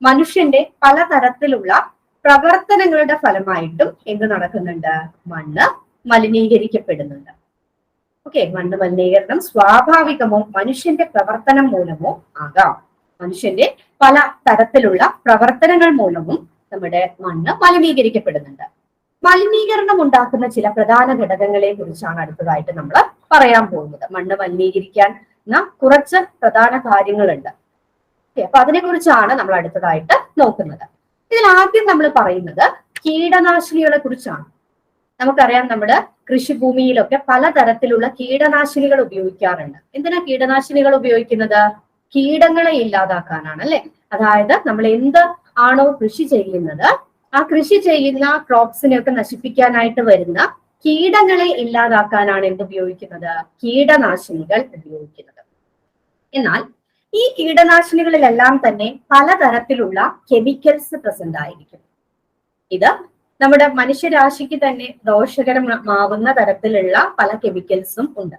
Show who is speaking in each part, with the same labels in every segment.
Speaker 1: മനുഷ്യന്റെ പലതരത്തിലുള്ള പ്രവർത്തനങ്ങളുടെ ഫലമായിട്ടും എന്ത് നടക്കുന്നുണ്ട്? മണ്ണ് മലിനീകരിക്കപ്പെടുന്നുണ്ട്. ഓക്കെ, മണ്ണ് മലിനീകരണം സ്വാഭാവികമോ മനുഷ്യന്റെ പ്രവർത്തനം മൂലമോ ആകാം. മനുഷ്യന്റെ പല തരത്തിലുള്ള പ്രവർത്തനങ്ങൾ മൂലവും നമ്മുടെ മണ്ണ് മലിനീകരിക്കപ്പെടുന്നുണ്ട്. മലിനീകരണം ഉണ്ടാക്കുന്ന ചില പ്രധാന ഘടകങ്ങളെ കുറിച്ചാണ് അടുത്തതായിട്ട് നമ്മൾ പറയാൻ പോകുന്നത്. മണ്ണ് മലിനീകരിക്കാൻ കുറച്ച് പ്രധാന കാര്യങ്ങളുണ്ട്. അപ്പൊ അതിനെ കുറിച്ചാണ് നമ്മൾ അടുത്തതായിട്ട് നോക്കുന്നത്. ഇതിൽ ആദ്യം നമ്മൾ പറയുന്നത് കീടനാശിനികളെ കുറിച്ചാണ്. നമുക്കറിയാം, നമ്മുടെ കൃഷിഭൂമിയിലൊക്കെ പലതരത്തിലുള്ള കീടനാശിനികൾ ഉപയോഗിക്കാറുണ്ട്. എന്തിനാ കീടനാശിനികൾ ഉപയോഗിക്കുന്നത്? കീടങ്ങളെ ഇല്ലാതാക്കാനാണ്, അല്ലെ? അതായത് നമ്മൾ എന്ത് ആണോ കൃഷി ചെയ്യുന്നത്, ആ കൃഷി ചെയ്യുന്ന ക്രോപ്സിനെയൊക്കെ നശിപ്പിക്കാനായിട്ട് വരുന്ന കീടങ്ങളെ ഇല്ലാതാക്കാനാണ് എന്ത് ഉപയോഗിക്കുന്നത്? കീടനാശിനികൾ ഉപയോഗിക്കുന്നത്. എന്നാൽ ഈ കീടനാശിനികളിലെല്ലാം തന്നെ പലതരത്തിലുള്ള കെമിക്കൽസ് പ്രസന്റ് ആയിരിക്കും. ഇത് നമ്മുടെ മനുഷ്യരാശിക്ക് തന്നെ ദോഷകരമാവുന്ന തരത്തിലുള്ള പല കെമിക്കൽസും ഉണ്ട്,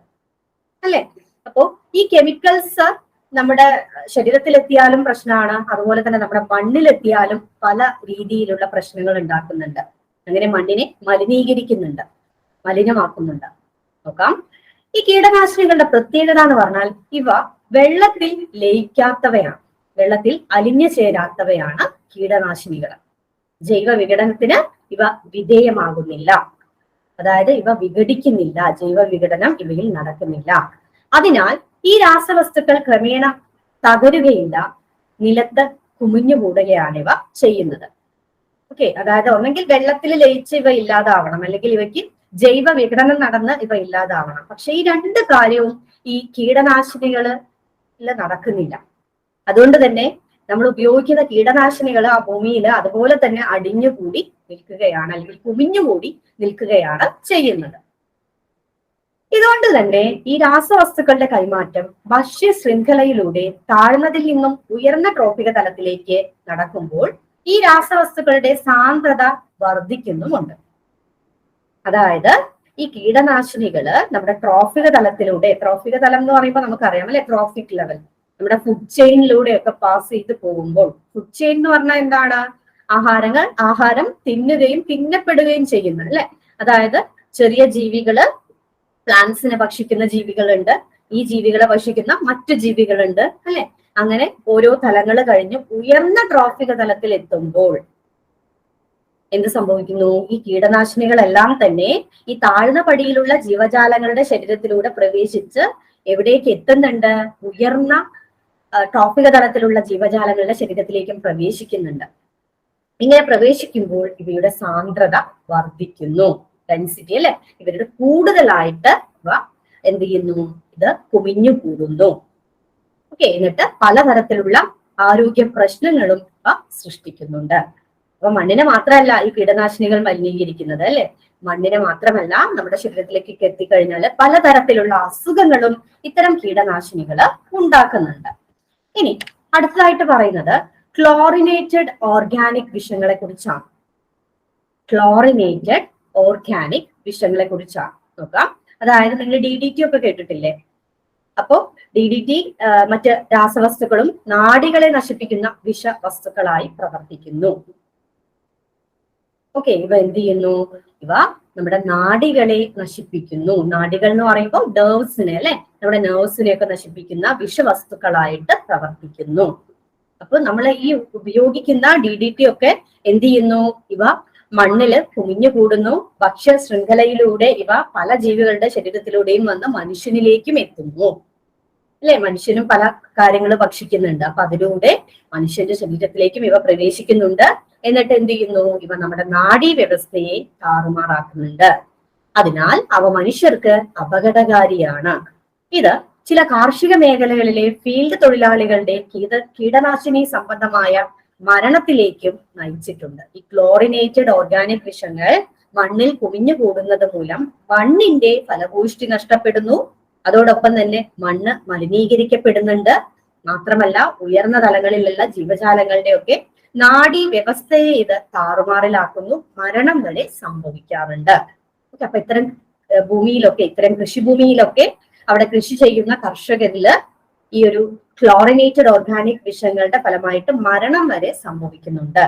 Speaker 1: അല്ലെ? അപ്പോ ഈ കെമിക്കൽസ് നമ്മുടെ ശരീരത്തിലെത്തിയാലും പ്രശ്നമാണ്, അതുപോലെ തന്നെ നമ്മുടെ മണ്ണിലെത്തിയാലും പല രീതിയിലുള്ള പ്രശ്നങ്ങൾ ഉണ്ടാക്കുന്നുണ്ട്. അങ്ങനെ മണ്ണിനെ മലിനീകരിക്കുന്നുണ്ട്, മലിനമാക്കുന്നുണ്ട്. നോക്കാം, ഈ കീടനാശിനികളുടെ പ്രത്യേകത എന്ന് പറഞ്ഞാൽ ഇവ വെള്ളത്തിൽ ലയിക്കാത്തവയാണ്, വെള്ളത്തിൽ അലിഞ്ഞു ചേരാത്തവയാണ് കീടനാശിനികൾ. ജൈവ വിഘടനത്തിന് ഇവ വിധേയമാകുന്നില്ല, അതായത് ഇവ വിഘടിക്കുന്നില്ല, ജൈവ വിഘടനം ഇവയിൽ നടക്കുന്നില്ല. അതിനാൽ ഈ രാസവസ്തുക്കൾ ക്രമേണ തകരുകയില്ല, നിലത്ത് കുമിഞ്ഞുകൂടുകയാണ് ഇവ ചെയ്യുന്നത്. ഓക്കെ, അതായത് ഒന്നെങ്കിൽ വെള്ളത്തിൽ ലയിച്ച് ഇവ ഇല്ലാതാവണം, അല്ലെങ്കിൽ ഇവയ്ക്ക് ജൈവ വിഘടനം നടന്ന് ഇവ ഇല്ലാതാവണം. പക്ഷെ ഈ രണ്ട് കാര്യവും ഈ കീടനാശിനികളിൽ നടക്കുന്നില്ല. അതുകൊണ്ട് തന്നെ നമ്മൾ ഉപയോഗിക്കുന്ന കീടനാശിനികൾ ആ ഭൂമിയിൽ അതുപോലെ തന്നെ അടിഞ്ഞുകൂടി നിൽക്കുകയാണ്, അല്ലെങ്കിൽ കുമിഞ്ഞുകൂടി നിൽക്കുകയാണ് ചെയ്യുന്നത്. ഇതുകൊണ്ട് തന്നെ ഈ രാസവസ്തുക്കളുടെ കൈമാറ്റം ഭക്ഷ്യ ശൃംഖലയിലൂടെ താഴ്ന്നതിൽ നിന്നും ഉയർന്ന ട്രോഫിക തലത്തിലേക്ക് നടക്കുമ്പോൾ ഈ രാസവസ്തുക്കളുടെ സാന്ദ്രത വർദ്ധിക്കുന്നുമുണ്ട്. അതായത് ഈ കീടനാശിനികള് നമ്മുടെ ട്രോഫിക തലത്തിലൂടെ, ട്രോഫിക തലം എന്ന് പറയുമ്പോൾ നമുക്കറിയാം, അല്ലെ? ട്രോഫിക് ലെവൽ, നമ്മുടെ ഫുഡ് ചെയിനിലൂടെ ഒക്കെ പാസ് ചെയ്ത് പോകുമ്പോൾ, ഫുഡ് ചെയിൻ എന്ന് പറഞ്ഞാൽ എന്താണ്? ആഹാരം തിന്നുകയും തിന്നപ്പെടുകയും ചെയ്യുന്നു, അല്ലെ? അതായത് ചെറിയ ജീവികള്, പ്ലാന്റ്സിനെ ഭക്ഷിക്കുന്ന ജീവികളുണ്ട്, ഈ ജീവികളെ ഭക്ഷിക്കുന്ന മറ്റു ജീവികളുണ്ട്, അല്ലെ? അങ്ങനെ ഓരോ തലങ്ങൾ കഴിഞ്ഞ് ഉയർന്ന ട്രോഫിക തലത്തിൽ എത്തുമ്പോൾ എന്ത് സംഭവിക്കുന്നു? ഈ കീടനാശിനികളെല്ലാം തന്നെ ഈ താഴ്ന്ന പടിയിലുള്ള ജീവജാലങ്ങളുടെ ശരീരത്തിലൂടെ പ്രവേശിച്ച് എവിടേക്ക് എത്തുന്നുണ്ട്? ഉയർന്ന ട്രോഫിക തലത്തിലുള്ള ജീവജാലങ്ങളുടെ ശരീരത്തിലേക്കും പ്രവേശിക്കുന്നുണ്ട്. ഇങ്ങനെ പ്രവേശിക്കുമ്പോൾ ഇവയുടെ സാന്ദ്രത വർദ്ധിക്കുന്നു, ഡെൻസിറ്റി, അല്ലെ? ഇവരുടെ കൂടുതലായിട്ട് ഇവ എന്ത് ചെയ്യുന്നു? ഇത് കുമിഞ്ഞു കൂടുന്നു. ഓക്കെ, എന്നിട്ട് പലതരത്തിലുള്ള ആരോഗ്യ പ്രശ്നങ്ങളും ഇവ സൃഷ്ടിക്കുന്നുണ്ട്. അപ്പൊ മണ്ണിനെ മാത്രമല്ല ഈ കീടനാശിനികൾ മലിനീകരിക്കുന്നത്, അല്ലെ? മണ്ണിനെ മാത്രമല്ല നമ്മുടെ ശരീരത്തിലേക്ക് എത്തിക്കഴിഞ്ഞാൽ പലതരത്തിലുള്ള അസുഖങ്ങളും ഇത്തരം കീടനാശിനികൾ ഉണ്ടാക്കുന്നുണ്ട്. ഇനി അടുത്തതായിട്ട് പറയുന്നത് ക്ലോറിനേറ്റഡ് ഓർഗാനിക് വിഷങ്ങളെ കുറിച്ചാണ്. ക്ലോറിനേറ്റഡ് ഓർഗാനിക് വിഷങ്ങളെ കുറിച്ചാണ് നോക്കാം. അതായത് നിങ്ങൾ DDT ഒക്കെ കേട്ടിട്ടില്ലേ? അപ്പോ DDT മറ്റ് രാസവസ്തുക്കളും നാഡികളെ നശിപ്പിക്കുന്ന വിഷവസ്തുക്കളായി പ്രവർത്തിക്കുന്നു. ഓക്കെ, ഇവ എന്ത് ചെയ്യുന്നു? ഇവ നമ്മുടെ നാഡികളെ നശിപ്പിക്കുന്നു. നാഡികൾ എന്ന് പറയുമ്പോൾ നെർവ്സിനെ, അല്ലെ? നമ്മുടെ നെർവ്സിനെയൊക്കെ നശിപ്പിക്കുന്ന വിഷവസ്തുക്കളായിട്ട് പ്രവർത്തിക്കുന്നു. അപ്പൊ നമ്മൾ ഈ ഉപയോഗിക്കുന്ന DDT ഒക്കെ എന്ത് ചെയ്യുന്നു? ഇവ മണ്ണില് കുമിഞ്ഞു കൂടുന്നു. ഭക്ഷ്യ ശൃംഖലയിലൂടെ ഇവ പല ജീവികളുടെ ശരീരത്തിലൂടെയും വന്ന് മനുഷ്യനിലേക്കും എത്തുന്നു, അല്ലെ? മനുഷ്യനും പല കാര്യങ്ങൾ ഭക്ഷിക്കുന്നുണ്ട്. അപ്പൊ അതിലൂടെ മനുഷ്യന്റെ ശരീരത്തിലേക്കും ഇവ പ്രവേശിക്കുന്നുണ്ട്. എന്നിട്ട് എന്ത് ചെയ്യുന്നു? ഇവ നമ്മുടെ നാഡീ വ്യവസ്ഥയെ താറുമാറാക്കുന്നുണ്ട്. അതിനാൽ അവ മനുഷ്യർക്ക് അപകടകാരിയാണ്. ഇത് ചില കാർഷിക മേഖലകളിലെ ഫീൽഡ് തൊഴിലാളികളുടെ കീടനാശിനി സംബന്ധമായ മരണത്തിലേക്കും നയിച്ചിട്ടുണ്ട്. ഈ ക്ലോറിനേറ്റഡ് ഓർഗാനിക് വിഷങ്ങൾ മണ്ണിൽ കുമിഞ്ഞു കൂടുന്നത് മൂലം മണ്ണിന്റെ ഫലപുഷ്ടി നഷ്ടപ്പെടുന്നു. അതോടൊപ്പം തന്നെ മണ്ണ് മലിനീകരിക്കപ്പെടുന്നുണ്ട്. മാത്രമല്ല ഉയർന്ന തലങ്ങളിലുള്ള ജീവജാലങ്ങളുടെ ഒക്കെ നാഡീ വ്യവസ്ഥയെ ഇത് താറുമാറിലാക്കുന്നു. മരണം വരെ സംഭവിക്കാറുണ്ട്. അപ്പൊ ഇത്തരം ഭൂമിയിലൊക്കെ, ഇത്തരം കൃഷിഭൂമിയിലൊക്കെ അവിടെ കൃഷി ചെയ്യുന്ന കർഷകരില് ഈ ഒരു ക്ലോറിനേറ്റഡ് ഓർഗാനിക് വിഷങ്ങളുടെ ഫലമായിട്ട് മരണം വരെ സംഭവിക്കുന്നുണ്ട്.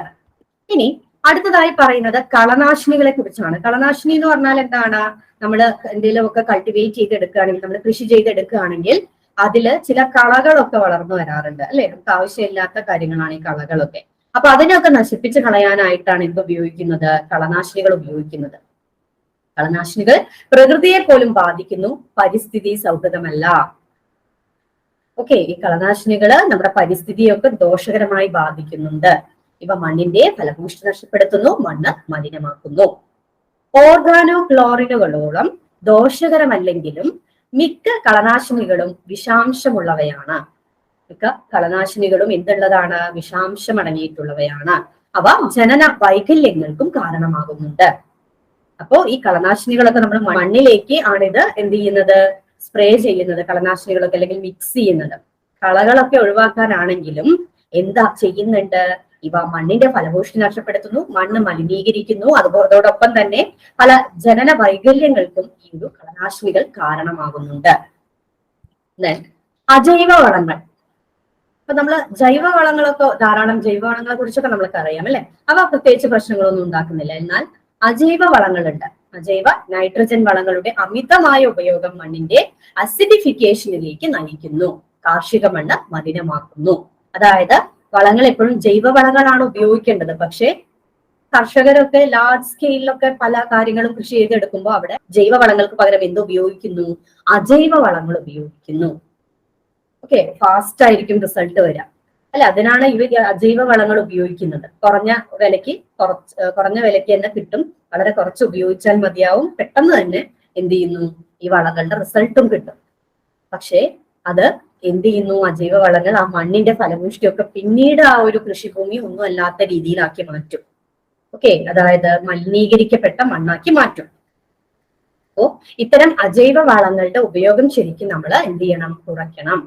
Speaker 1: ഇനി അടുത്തതായി പറയുന്നത് കളനാശിനികളെ കുറിച്ചാണ്. കളനാശിനി എന്ന് പറഞ്ഞാൽ എന്താണ്? നമ്മൾ എന്തെങ്കിലുമൊക്കെ കൾട്ടിവേറ്റ് ചെയ്തെടുക്കുകയാണെങ്കിൽ, നമ്മൾ കൃഷി ചെയ്തെടുക്കുകയാണെങ്കിൽ അതില് ചില കളകളൊക്കെ വളർന്നു വരാറുണ്ട് അല്ലെ? നമുക്ക് ആവശ്യമില്ലാത്ത കാര്യങ്ങളാണ് ഈ കളകളൊക്കെ. അപ്പൊ അതിനൊക്കെ നശിപ്പിച്ച് കളയാനായിട്ടാണ് എന്ത് ഉപയോഗിക്കുന്നത്? കളനാശിനികൾ ഉപയോഗിക്കുന്നത്. കളനാശിനികൾ പ്രകൃതിയെ പോലും ബാധിക്കുന്നു, പരിസ്ഥിതി സൗഹൃദമല്ല. ഓക്കെ, ഈ കളനാശിനികള് നമ്മുടെ പരിസ്ഥിതിയൊക്കെ ദോഷകരമായി ബാധിക്കുന്നുണ്ട്. ഇവ മണ്ണിന്റെ ഫലഭൂഷ്ടി നഷ്ടപ്പെടുത്തുന്നു, മണ്ണ് മലിനമാക്കുന്നു. ഓർഗാനോ ക്ലോറിനുകളോളം ദോഷകരമല്ലെങ്കിലും മിക്ക കളനാശിനികളും വിഷാംശമുള്ളവയാണ്. മിക്ക കളനാശിനികളും എന്തുള്ളതാണ്? വിഷാംശം അടങ്ങിയിട്ടുള്ളവയാണ്. അവ ജനന വൈകല്യങ്ങൾക്കും കാരണമാകുന്നുണ്ട്. അപ്പോ ഈ കളനാശിനികളൊക്കെ നമ്മൾ മണ്ണിലേക്ക് ആണിത് എന്ത് ചെയ്യുന്നത്? സ്പ്രേ ചെയ്യുന്നത്, കളനാശിനികളൊക്കെ അല്ലെങ്കിൽ മിക്സ് ചെയ്യുന്നത്. കളകളൊക്കെ ഒഴിവാക്കാനാണെങ്കിലും എന്താ ചെയ്യുന്നുണ്ട്? ഇവ മണ്ണിന്റെ ഫലഭൂഷ്ടി നഷ്ടപ്പെടുത്തുന്നു, മണ്ണ് മലിനീകരിക്കുന്നു. അതോടൊപ്പം തന്നെ പല ജനന വൈകല്യങ്ങൾക്കും ഈ ഒരു കളനാശിനികൾ കാരണമാകുന്നുണ്ട്. അജൈവ വളങ്ങൾ. അപ്പൊ നമ്മള് ജൈവവളങ്ങളൊക്കെ ധാരാളം ജൈവവളങ്ങളെ കുറിച്ചൊക്കെ നമ്മൾക്ക് അറിയാം അല്ലെ? അവ പ്രത്യേകിച്ച് പ്രശ്നങ്ങളൊന്നും ഉണ്ടാക്കുന്നില്ല. എന്നാൽ അജൈവ വളങ്ങളുണ്ട്. അജൈവ നൈട്രജൻ വളങ്ങളുടെ അമിതമായ ഉപയോഗം മണ്ണിന്റെ അസിഡിഫിക്കേഷനിലേക്ക് നയിക്കുന്നു, കാർഷിക മണ്ണ് മലിനമാക്കുന്നു. അതായത് വളങ്ങൾ എപ്പോഴും ജൈവ വളങ്ങളാണ് ഉപയോഗിക്കേണ്ടത്. പക്ഷെ കർഷകരൊക്കെ ലാർജ് സ്കെയിലൊക്കെ പല കാര്യങ്ങളും കൃഷി ചെയ്തെടുക്കുമ്പോൾ അവിടെ ജൈവ വളങ്ങൾക്ക് പകരം എന്ത് ഉപയോഗിക്കുന്നു? അജൈവ വളങ്ങൾ ഉപയോഗിക്കുന്നു. ഓക്കെ, ഫാസ്റ്റ് ആയിരിക്കും റിസൾട്ട് വരിക അല്ലെ? അതിനാണ് ഇവർ അജൈവ വളങ്ങൾ ഉപയോഗിക്കുന്നത്. കുറഞ്ഞ വിലയ്ക്ക് തന്നെ കിട്ടും, വളരെ കുറച്ച് ഉപയോഗിച്ചാൽ മതിയാവും, പെട്ടെന്ന് തന്നെ എന്ത് ചെയ്യുന്നു? ഈ വളങ്ങളുടെ റിസൾട്ടും കിട്ടും. പക്ഷേ അത് എന്ത് ചെയ്യുന്നു? അജൈവ വളങ്ങൾ ആ മണ്ണിന്റെ ഫലഭൂഷ്ടിയൊക്കെ പിന്നീട് ആ ഒരു കൃഷിഭൂമി ഒന്നും അല്ലാത്ത രീതിയിലാക്കി മാറ്റും. ഓക്കെ, അതായത് മലിനീകരിക്കപ്പെട്ട മണ്ണാക്കി മാറ്റും. അപ്പോ ഇത്തരം അജൈവ വളങ്ങളുടെ ഉപയോഗം ശരിക്കും നമ്മൾ എന്ത് ചെയ്യണം? കുറയ്ക്കണം.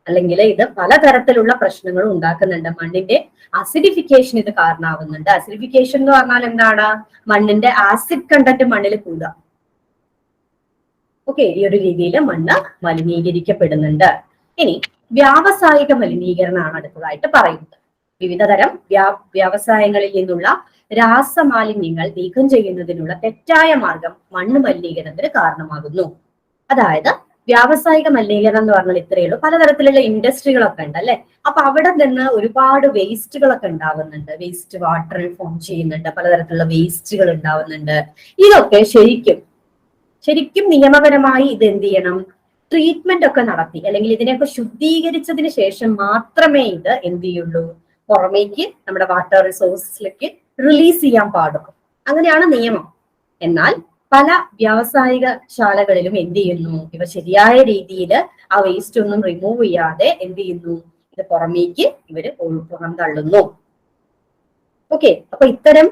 Speaker 1: അല്ലെങ്കിൽ ഇത് പലതരത്തിലുള്ള പ്രശ്നങ്ങളും ഉണ്ടാക്കുന്നുണ്ട്. മണ്ണിന്റെ അസിഡിഫിക്കേഷൻ ഇത് കാരണമാകുന്നുണ്ട്. അസിഡിഫിക്കേഷൻ എന്ന് പറഞ്ഞാൽ എന്താണ്? മണ്ണിന്റെ ആസിഡ് കണ്ടന്റ് മണ്ണിൽ കൂടുക. ഓക്കെ, ഈ ഒരു രീതിയിൽ മണ്ണ് മലിനീകരിക്കപ്പെടുന്നുണ്ട്. ഇനി വ്യാവസായിക മലിനീകരണമാണ് അടുത്തതായിട്ട് പറയുന്നത്. വിവിധതരം വ്യവസായങ്ങളിൽ നിന്നുള്ള രാസമാലിന്യങ്ങൾ നീക്കം ചെയ്യുന്നതിനുള്ള തെറ്റായ മാർഗം മണ്ണ് മലിനീകരണത്തിന് കാരണമാകുന്നു. അതായത് വ്യാവസായിക മലിനീകരണം എന്ന് പറഞ്ഞാൽ ഇത്രയേ ഉള്ളൂ. പലതരത്തിലുള്ള ഇൻഡസ്ട്രികളൊക്കെ ഉണ്ട് അല്ലെ? അപ്പൊ അവിടെ നിന്ന് ഒരുപാട് വേസ്റ്റുകളൊക്കെ ഉണ്ടാവുന്നുണ്ട്. വേസ്റ്റ് വാട്ടർ ഫോം ചെയ്യുന്നുണ്ട്, പലതരത്തിലുള്ള വേസ്റ്റുകൾ ഉണ്ടാവുന്നുണ്ട്. ഇതൊക്കെ ശരിക്കും നിയമപരമായി ഇത് എന്ത് ചെയ്യണം? ട്രീറ്റ്മെന്റ് ഒക്കെ നടത്തി അല്ലെങ്കിൽ ഇതിനെയൊക്കെ ശുദ്ധീകരിച്ചതിന് ശേഷം മാത്രമേ ഇത് എന്ത് ചെയ്യുള്ളൂ? പുറമേക്ക് നമ്മുടെ വാട്ടർ റിസോഴ്സിലേക്ക് റിലീസ് ചെയ്യാൻ പാടുള്ളൂ. അങ്ങനെയാണ് നിയമം. എന്നാൽ പല വ്യാവസായിക ശാലകളിലും എന്ത് ചെയ്യുന്നു? ഇവ ശരിയായ രീതിയിൽ ആ വേസ്റ്റ് ഒന്നും റിമൂവ് ചെയ്യാതെ എന്ത് ചെയ്യുന്നു? ഇത് പുറമേക്ക് ഇവര് പുറന്തള്ളുന്നു. ഓക്കെ, അപ്പൊ ഇത്തരം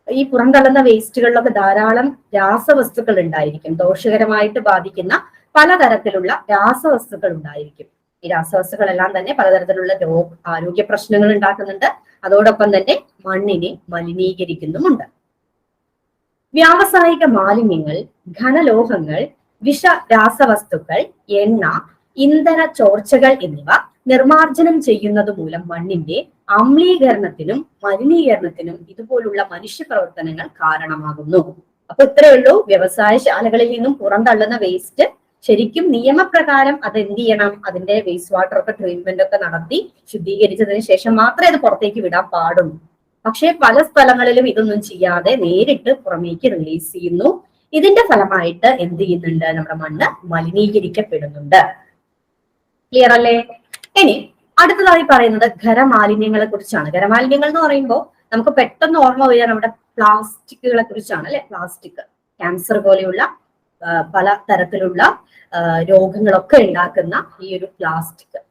Speaker 1: ഈ പുറന്തള്ളുന്ന വേസ്റ്റുകളിലൊക്കെ ധാരാളം രാസവസ്തുക്കൾ ഉണ്ടായിരിക്കും. ദോഷകരമായിട്ട് ബാധിക്കുന്ന പലതരത്തിലുള്ള രാസവസ്തുക്കൾ ഉണ്ടായിരിക്കും. ഈ രാസവസ്തുക്കളെല്ലാം തന്നെ പലതരത്തിലുള്ള ആരോഗ്യ പ്രശ്നങ്ങൾ ഉണ്ടാക്കുന്നുണ്ട്. അതോടൊപ്പം തന്നെ മണ്ണിനെ മലിനീകരിക്കുന്നുമുണ്ട്. വ്യാവസായിക മാലിന്യങ്ങൾ, ഘനലോഹങ്ങൾ, വിഷ രാസവസ്തുക്കൾ, എണ്ണ, ഇന്ധന ചോർച്ചകൾ എന്നിവ നിർമാർജനം ചെയ്യുന്നത് മൂലം മണ്ണിന്റെ അമ്ലീകരണത്തിനും മലിനീകരണത്തിനും ഇതുപോലുള്ള മനുഷ്യ പ്രവർത്തനങ്ങൾ കാരണമാകുന്നു. അപ്പൊ ഇത്രയേ ഉള്ളൂ. വ്യവസായശാലകളിൽ നിന്നും പുറന്തള്ളുന്ന വേസ്റ്റ് ശരിക്കും നിയമപ്രകാരം അത് എന്ത് ചെയ്യണം? അതിന്റെ വേസ്റ്റ് വാട്ടർ ഒക്കെ ട്രീറ്റ്മെന്റ് ഒക്കെ നടത്തി ശുദ്ധീകരിച്ചതിന് ശേഷം മാത്രമേ അത് പുറത്തേക്ക് വിടാൻ പാടുള്ളൂ. പക്ഷെ പല സ്ഥലങ്ങളിലും ഇതൊന്നും ചെയ്യാതെ നേരിട്ട് പുറമേക്ക് റിലീസ് ചെയ്യുന്നു. ഇതിന്റെ ഫലമായിട്ട് എന്ത് ചെയ്യുന്നുണ്ട്? നമ്മുടെ മണ്ണ് മലിനീകരിക്കപ്പെടുന്നുണ്ട്. ക്ലിയർ അല്ലേ? ഇനി അടുത്തതായി പറയുന്നത് ഖരമാലിന്യങ്ങളെ കുറിച്ചാണ്. ഖരമാലിന്യങ്ങൾ എന്ന് പറയുമ്പോൾ നമുക്ക് പെട്ടെന്ന് ഓർമ്മ വരിക നമ്മുടെ പ്ലാസ്റ്റിക്കുകളെ കുറിച്ചാണ് അല്ലെ? പ്ലാസ്റ്റിക്, ക്യാൻസർ പോലെയുള്ള പല തരത്തിലുള്ള രോഗങ്ങളൊക്കെ ഉണ്ടാക്കുന്ന ഈ ഒരു പ്ലാസ്റ്റിക്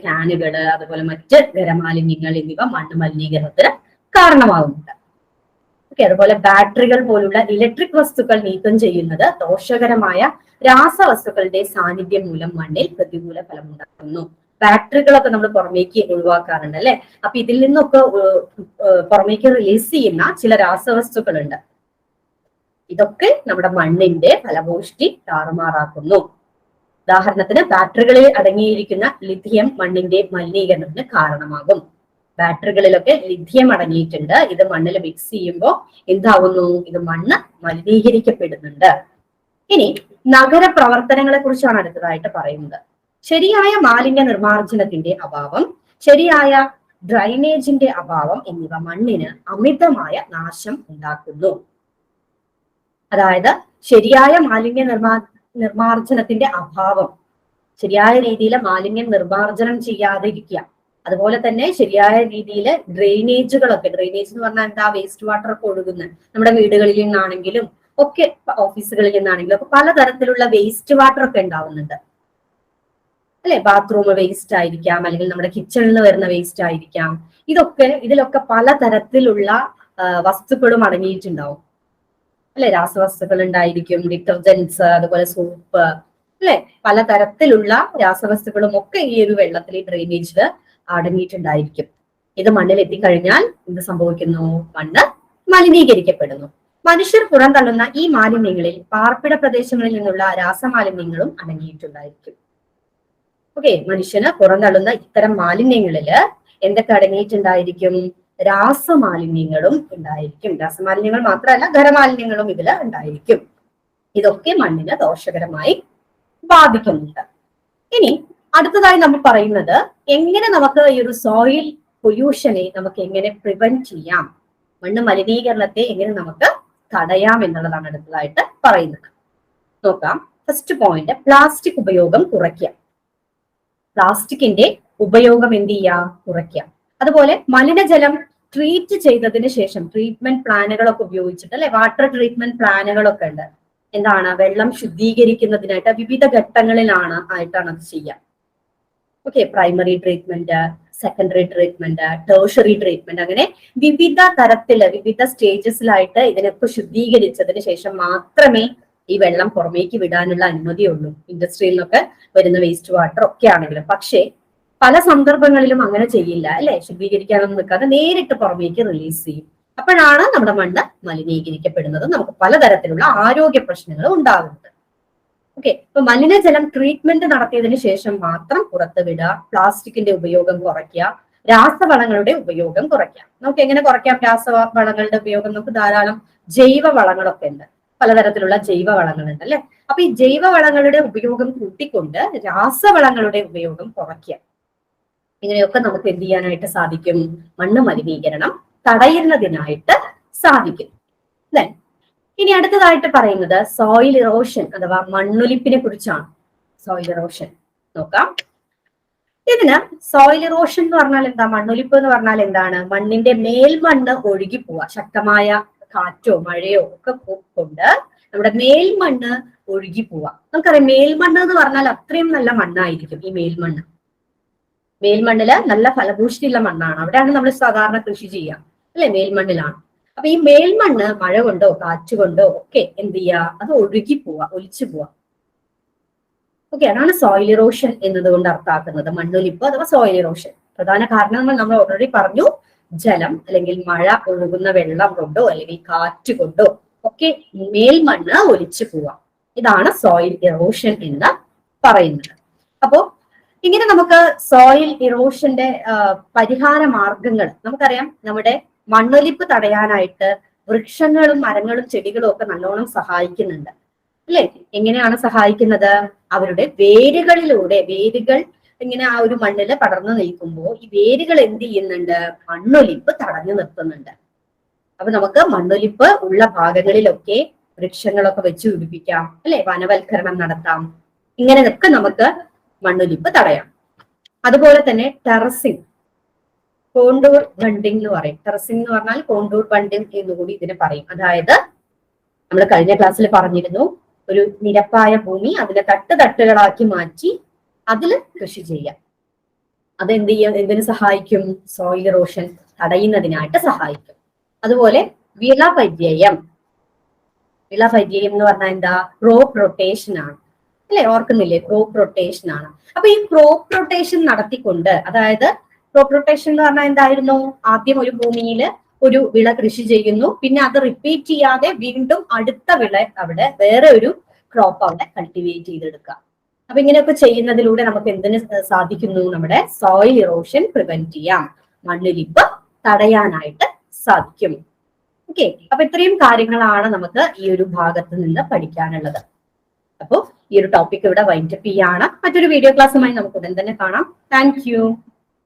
Speaker 1: ക്യാനുകള്, അതുപോലെ മറ്റ് ഖരമാലിന്യങ്ങൾ എന്നിവ മണ്ണ് മലിനീകരണത്തിന് കാരണമാകുന്നുണ്ട്. ഓക്കെ, അതുപോലെ ബാറ്ററികൾ പോലുള്ള ഇലക്ട്രിക് വസ്തുക്കൾ നീക്കം ചെയ്യുന്നത് ദോഷകരമായ രാസവസ്തുക്കളുടെ സാന്നിധ്യം മൂലം മണ്ണിൽ പ്രതികൂല ഫലമുണ്ടാക്കുന്നു. ബാറ്ററികളൊക്കെ നമ്മൾ പുറമേക്ക് ഒഴിവാക്കാറുണ്ട് അല്ലെ? അപ്പൊ ഇതിൽ നിന്നൊക്കെ പുറമേക്ക് റിലീസ് ചെയ്യുന്ന ചില രാസവസ്തുക്കളുണ്ട്. ഇതൊക്കെ നമ്മുടെ മണ്ണിന്റെ ഫലഭൂഷ്ടി താറുമാറാക്കുന്നു. ഉദാഹരണത്തിന് ബാറ്ററികളിൽ അടങ്ങിയിരിക്കുന്ന ലിഥിയം മണ്ണിന്റെ മലിനീകരണത്തിന് കാരണമാകും. ബാറ്ററികളിലൊക്കെ ലിഥിയം അടങ്ങിയിട്ടുണ്ട്. ഇത് മണ്ണിൽ മിക്സ് ചെയ്യുമ്പോൾ എന്താവുന്നു? ഇത് മണ്ണ് മലിനീകരിക്കപ്പെടുന്നുണ്ട്. ഇനി നഗര പ്രവർത്തനങ്ങളെ കുറിച്ചാണ് അടുത്തതായിട്ട് പറയുന്നത്. ശരിയായ മാലിന്യ നിർമ്മാർജ്ജനത്തിന്റെ അഭാവം, ശരിയായ ഡ്രൈനേജിന്റെ അഭാവം എന്നിവ മണ്ണിന് അമിതമായ നാശം ഉണ്ടാക്കുന്നു. അതായത് ശരിയായ മാലിന്യ നിർമ്മാർജ്ജനത്തിന്റെ അഭാവം, ശരിയായ രീതിയിൽ മാലിന്യം നിർമ്മാർജ്ജനം ചെയ്യാതെ ഇരിക്കുക. അതുപോലെ തന്നെ ശരിയായ രീതിയിൽ ഡ്രെയിനേജുകളൊക്കെ, ഡ്രെയിനേജ് എന്ന് പറഞ്ഞാൽ എന്താ? വേസ്റ്റ് വാട്ടർ ഒക്കെ ഒഴുകുന്ന, നമ്മുടെ വീടുകളിൽ നിന്നാണെങ്കിലും ഒക്കെ ഓഫീസുകളിൽ നിന്നാണെങ്കിലും ഒക്കെ പലതരത്തിലുള്ള വേസ്റ്റ് വാട്ടർ ഒക്കെ ഉണ്ടാവുന്നുണ്ട് അല്ലെ. ബാത്റൂം വേസ്റ്റ് ആയിരിക്കാം, അല്ലെങ്കിൽ നമ്മുടെ കിച്ചണിൽ നിന്ന് വരുന്ന വേസ്റ്റ് ആയിരിക്കാം. ഇതിലൊക്കെ പലതരത്തിലുള്ള വസ്തുക്കളും അടങ്ങിയിട്ടുണ്ടാവും അല്ലെ. രാസവസ്തുക്കൾ ഉണ്ടായിരിക്കും, ഡിറ്റർജൻസ്, അതുപോലെ സോപ്പ് അല്ലെ. പലതരത്തിലുള്ള രാസവസ്തുക്കളും ഒക്കെ ഈ ഒരു വെള്ളത്തിൽ, ഡ്രെയിനേജിൽ അടങ്ങിയിട്ടുണ്ടായിരിക്കും. ഇത് മണ്ണിൽ എത്തിക്കഴിഞ്ഞാൽ എന്ത് സംഭവിക്കുന്നു? മണ്ണ് മലിനീകരിക്കപ്പെടുന്നു. മനുഷ്യർ പുറന്തള്ളുന്ന ഈ മാലിന്യങ്ങളിൽ പാർപ്പിട പ്രദേശങ്ങളിൽ നിന്നുള്ള രാസമാലിന്യങ്ങളും അടങ്ങിയിട്ടുണ്ടായിരിക്കും. ഓക്കെ, മനുഷ്യന് പുറന്തള്ളുന്ന ഇത്തരം മാലിന്യങ്ങളില് എന്തൊക്കെ അടങ്ങിയിട്ടുണ്ടായിരിക്കും? രാസമാലിന്യങ്ങളും ഉണ്ടായിരിക്കും. രാസമാലിന്യങ്ങൾ മാത്രമല്ല, ഖരമാലിന്യങ്ങളും ഇതിൽ ഉണ്ടായിരിക്കും. ഇതൊക്കെ മണ്ണിന് ദോഷകരമായി ബാധിക്കുന്നുണ്ട്. ഇനി അടുത്തതായി നമ്മൾ പറയുന്നത്, എങ്ങനെ നമുക്ക് ഈ ഒരു സോയിൽ പൊല്യൂഷനെ നമുക്ക് എങ്ങനെ പ്രിവെന്റ് ചെയ്യാം, മണ്ണ് മലിനീകരണത്തെ എങ്ങനെ നമുക്ക് തടയാം എന്നുള്ളതാണ് അടുത്തതായിട്ട് പറയുന്നത്. നോക്കാം. ഫസ്റ്റ് പോയിന്റ്, പ്ലാസ്റ്റിക് ഉപയോഗം കുറയ്ക്കുക. പ്ലാസ്റ്റിക്കിന്റെ ഉപയോഗം എന്ത് ചെയ്യുക? കുറയ്ക്കുക. അതുപോലെ മലിനജലം ട്രീറ്റ് ചെയ്തതിന് ശേഷം, ട്രീറ്റ്മെന്റ് പ്ലാനുകളൊക്കെ ഉപയോഗിച്ചിട്ട് അല്ലെ, വാട്ടർ ട്രീറ്റ്മെന്റ് പ്ലാനുകളൊക്കെ ഉണ്ട്. എന്താണ്? വെള്ളം ശുദ്ധീകരിക്കുന്നതിനായിട്ട് വിവിധ ഘട്ടങ്ങളിലാണ് ആയിട്ടാണ് അത് ചെയ്യുക. Okay, primary treatment, secondary treatment, tertiary treatment, അങ്ങനെ വിവിധ തരത്തില്, വിവിധ സ്റ്റേജസിലായിട്ട് ഇതിനൊക്കെ ശുദ്ധീകരിച്ചതിന് ശേഷം മാത്രമേ ഈ വെള്ളം പുറമേക്ക് വിടാനുള്ള അനുമതിയുള്ളൂ. ഇൻഡസ്ട്രിയിൽ നിന്നൊക്കെ വരുന്ന വേസ്റ്റ് വാട്ടർ ഒക്കെ ആണെങ്കിലും. പക്ഷേ പല സന്ദർഭങ്ങളിലും അങ്ങനെ ചെയ്യില്ല അല്ലെ. ശുദ്ധീകരിക്കാനൊന്നും നിൽക്കാതെ നേരിട്ട് പുറമേക്ക് റിലീസ് ചെയ്യും. അപ്പോഴാണ് നമ്മുടെ മണ്ണ് മലിനീകരിക്കപ്പെടുന്നത്, നമുക്ക് പലതരത്തിലുള്ള ആരോഗ്യ പ്രശ്നങ്ങൾ ഉണ്ടാകുന്നത്. ഓക്കെ, ഇപ്പൊ മലിനജലം ട്രീറ്റ്മെന്റ് നടത്തിയതിനു ശേഷം മാത്രം പുറത്ത് വിടുക, പ്ലാസ്റ്റിക്കിന്റെ ഉപയോഗം കുറയ്ക്കുക, രാസവളങ്ങളുടെ ഉപയോഗം കുറയ്ക്കുക. നമുക്ക് എങ്ങനെ കുറയ്ക്കാം രാസവളങ്ങളുടെ ഉപയോഗം? നമുക്ക് ധാരാളം ജൈവവളങ്ങളൊക്കെ ഉണ്ട്, പലതരത്തിലുള്ള ജൈവവളങ്ങളുണ്ട് അല്ലെ. അപ്പൊ ഈ ജൈവവളങ്ങളുടെ ഉപയോഗം കൂട്ടിക്കൊണ്ട് രാസവളങ്ങളുടെ ഉപയോഗം കുറയ്ക്കുക. ഇങ്ങനെയൊക്കെ നമുക്ക് എന്ത് ചെയ്യാനായിട്ട് സാധിക്കും? മണ്ണ് മലിനീകരണം തടയുന്നതിനായിട്ട് സാധിക്കും. ഇനി അടുത്തതായിട്ട് പറയുന്നത് സോയിൽ ഇറോഷൻ അഥവാ മണ്ണൊലിപ്പിനെ കുറിച്ചാണ്. സോയിൽ ഇറോഷൻ നോക്കാം. ഇതിന് സോയിൽ ഇറോഷൻ എന്ന് പറഞ്ഞാൽ എന്താ? മണ്ണൊലിപ്പ് എന്ന് പറഞ്ഞാൽ എന്താണ്? മണ്ണിന്റെ മേൽമണ്ണ് ഒഴുകി പോവുക. ശക്തമായ കാറ്റോ മഴയോ ഒക്കെ കൊണ്ട് നമ്മുടെ മേൽമണ്ണ് ഒഴുകി പോവുക. നമുക്കറിയാം, മേൽമണ്ണ് എന്ന് പറഞ്ഞാൽ അത്രയും നല്ല മണ്ണായിരിക്കും. ഈ മേൽമണ്ണില് നല്ല ഫലഭൂഷ്ടിയുള്ള മണ്ണാണ്. അവിടെയാണ് നമ്മൾ സാധാരണ കൃഷി ചെയ്യുക അല്ലെ, മേൽമണ്ണിലാണ്. അപ്പൊ ഈ മേൽമണ്ണ് മഴ കൊണ്ടോ കാറ്റുകൊണ്ടോ ഒക്കെ എന്ത് ചെയ്യുക? അത് ഒഴുകി പോവുക, ഒലിച്ചു പോവുക. ഓക്കെ, അതാണ് സോയിൽ ഇറോഷൻ എന്നതുകൊണ്ട് അർത്ഥാക്കുന്നത്, മണ്ണൊലിപ്പ് അഥവാ സോയിൽ ഇറോഷൻ. പ്രധാന കാരണങ്ങൾ നമ്മൾ ഓൾറെഡി പറഞ്ഞു. ജലം അല്ലെങ്കിൽ മഴ ഒഴുകുന്ന വെള്ളം കൊണ്ടോ അല്ലെങ്കിൽ കാറ്റ് കൊണ്ടോ ഒക്കെ മേൽമണ്ണ് ഒലിച്ചു പോവാം. ഇതാണ് സോയിൽ ഇറോഷൻ എന്ന് പറയുന്നത്. അപ്പോ ഇങ്ങനെ നമുക്ക് സോയിൽ ഇറോഷന്റെ പരിഹാര മാർഗങ്ങൾ നമുക്കറിയാം. നമ്മുടെ മണ്ണൊലിപ്പ് തടയാനായിട്ട് വൃക്ഷങ്ങളും മരങ്ങളും ചെടികളും ഒക്കെ നല്ലോണം സഹായിക്കുന്നുണ്ട് അല്ലെ. എങ്ങനെയാണ് സഹായിക്കുന്നത്? അവരുടെ വേരുകളിലൂടെ, വേരുകൾ ഇങ്ങനെ ആ ഒരു മണ്ണില് പടർന്നു നിൽക്കുമ്പോൾ ഈ വേരുകൾ എന്ത് ചെയ്യുന്നുണ്ട്? മണ്ണൊലിപ്പ് തടഞ്ഞു നിർത്തുന്നുണ്ട്. അപ്പൊ നമുക്ക് മണ്ണൊലിപ്പ് ഉള്ള ഭാഗങ്ങളിലൊക്കെ വൃക്ഷങ്ങളൊക്കെ വെച്ച് പിടിപ്പിക്കാം അല്ലെ, വനവൽക്കരണം നടത്താം. ഇങ്ങനെയൊക്കെ നമുക്ക് മണ്ണൊലിപ്പ് തടയാം. അതുപോലെ തന്നെ ടെറസിംഗ്, കോണ്ടൂർ ബണ്ടിങ് എന്ന് പറയും. ടെറസിംഗ് എന്ന് പറഞ്ഞാൽ കോണ്ടൂർ ബണ്ടിങ് എന്നുകൂടി ഇതിന് പറയും. അതായത് നമ്മൾ കഴിഞ്ഞ ക്ലാസ്സിൽ പറഞ്ഞിരുന്നു, ഒരു നിരപ്പായ ഭൂമി അതിനെ തട്ടുകളാക്കി മാറ്റി അതിൽ കൃഷി ചെയ്യാം. അതെന്ത് ചെയ്യാം? എന്തിനു സഹായിക്കും? സോയിൽ ഇറോഷൻ തടയുന്നതിനായിട്ട് സഹായിക്കും. അതുപോലെ വിളപര്യയം എന്ന് പറഞ്ഞാൽ എന്താ? ക്രോപ്പ് റൊട്ടേഷൻ ആണ് അല്ലെ, ഓർക്കുന്നില്ലേ? ക്രോപ്പ് റൊട്ടേഷൻ ആണ്. അപ്പൊ ഈ ക്രോപ്പ് റൊട്ടേഷൻ നടത്തിക്കൊണ്ട്, അതായത് ക്രോപ്പ് റൊട്ടേഷൻ എന്ന് പറഞ്ഞാൽ എന്തായിരുന്നു? ആദ്യം ഒരു ഭൂമിയിൽ ഒരു വിള കൃഷി ചെയ്യുന്നു, പിന്നെ അത് റിപ്പീറ്റ് ചെയ്യാതെ വീണ്ടും അടുത്ത വിള അവിടെ വേറെ ഒരു ക്രോപ്പ് അവിടെ കൾട്ടിവേറ്റ് ചെയ്തെടുക്കുക. അപ്പൊ ഇങ്ങനെയൊക്കെ ചെയ്യുന്നതിലൂടെ നമുക്ക് എന്തിന് സാധിക്കുന്നു? നമ്മുടെ സോയിൽ ഇറോഷൻ പ്രിവെന്റ് ചെയ്യാം, മണ്ണൊലിപ്പ് തടയാനായിട്ട് സാധിക്കും. ഓക്കെ, അപ്പൊ ഇത്രയും കാര്യങ്ങളാണ് നമുക്ക് ഈ ഒരു ഭാഗത്ത് നിന്ന് പഠിക്കാനുള്ളത്. അപ്പോൾ ഈ ഒരു ടോപ്പിക് ഇവിടെ വൈൻഡപ്പ് ചെയ്യാണ്. മറ്റൊരു വീഡിയോ ക്ലാസ്സുമായി നമുക്ക് ഉടൻ തന്നെ കാണാം. Thank you.